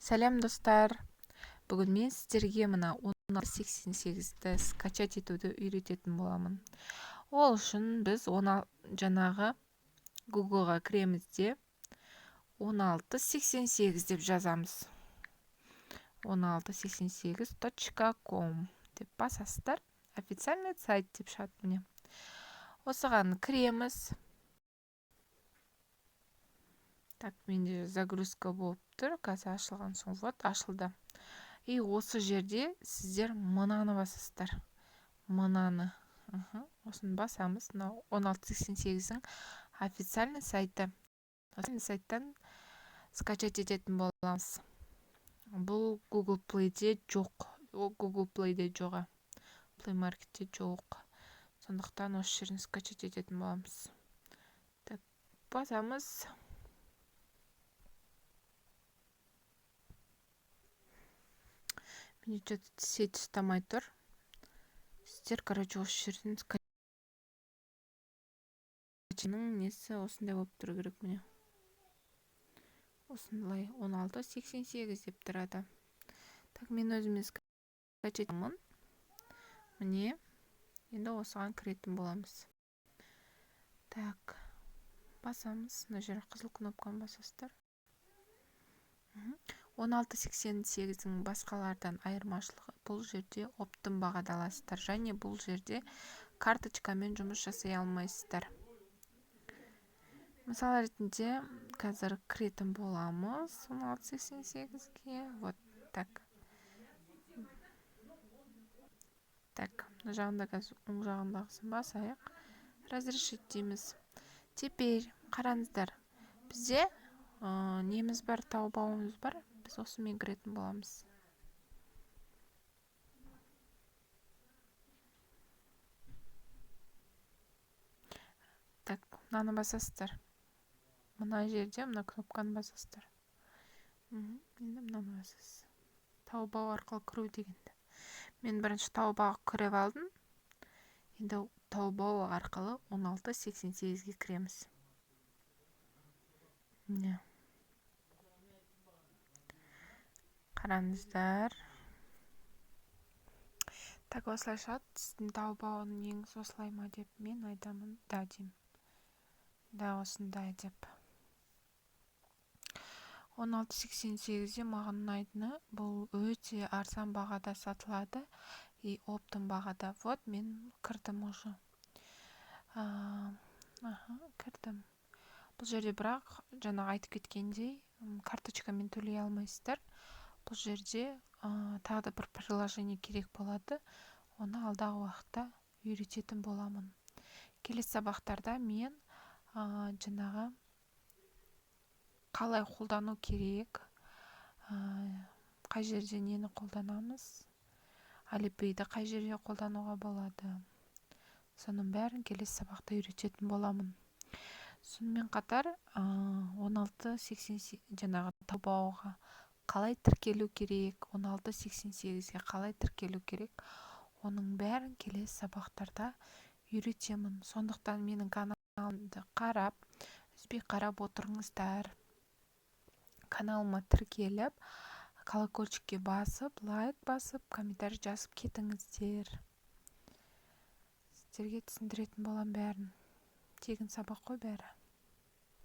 Сәлем достар. Бүгін мен сіздерге мына 1688-ді скачать етуді үйрететін боламын. Ол үшін біз жаңағы Google-ға кіреміз де 1688 деп жазамыз. 1688.com деп басасыздар. Официальный сайт деп шығады міне. Осыған кіреміз. Так, менде загрузка болып тұр. Қазір ашылған соң, вот ашылды. И осы жерде сіздер мынаны басасыздар. Мынаны. Осыны басамыз. 1688-дің официальный сайты. Официальный сайттан скачать ететін боламыз. Бұл Google Play'де жоқ. Google Play'де жоға. Play Market'те жоқ. Сондықтан осы жерін скачать ететін боламыз. Так, басамыз. Менде что-то сеть ұстамай тұр. Сіздер, короче, осы жерден скачаның несі осындай болып тұру керек міне. Осындай 1688 деп тұрады. Так, мен өзіме скачатымын. Міне, енді осыған кіретін боламыз. Так, басамыз. Мына жер қызыл кнопканы басасыздар. 1688-дің басқалардан айырмашылығы бұл жерде оптым бағада аласыздар, және бұл жерде карточкамен жұмыс жасай алмайсыздар. Мысал ретінде қазір кіретін боламыз 1688-ге. Вот так. Так, мына жағында қазір оң жағындағысын басайық. Разрешить дейміз. Теперь қараңыздар. Бізде неміз бар, таубауымыз бар. Біз осымен кіретін боламыз. Так, мынаны басасыздар. Мына жерде мына кнопканы басасыздар. Енді мынаны басасыз. Таубау арқылы кіру дегенді. Мен бірінші таубауға кіріп алдым. Енді таубау арқылы 1688-ге кіреміз. Міне. Қараңыздар. Так, осылайша сіздің таубауының еңіз осылай ма деп мен айтамын. Да, деймін. Да, осындай деп. 1688-де маған ұнайтыны бұл өте арзан бағада сатылады. И оптым бағада. Вот мен кірдім уже. Кірдім. Бұл жерде бірақ жаңа айтып кеткендей карточкамен төлей алмайсыздар. Бұл жерде тағы да бір приложение керек болады. Оны алдағы уақытта үйрететін боламын. Келесі сабақтарда мен жаңағы қалай қолдану керек, қай жерде нені қолданамыз, Alipay'ды қай жерде қолдануға болады. Соның бәрін келесі сабақта үйрететін боламын. Сонымен қатар 1688 жаңағы таубауға қалай тіркелу керек, 1688-ге қалай тіркелу керек, оның бәрін келесі сабақтарда үйретемін. Сондықтан менің каналымды қарап, үзбей қарап отырыңыздар. Каналыма тіркеліп, колокольчикке басып, лайк басып, комментарий жазып кетіңіздер. Сіздерге түсіндіретін болам бәрін. Тегін сабақ қой бәрі.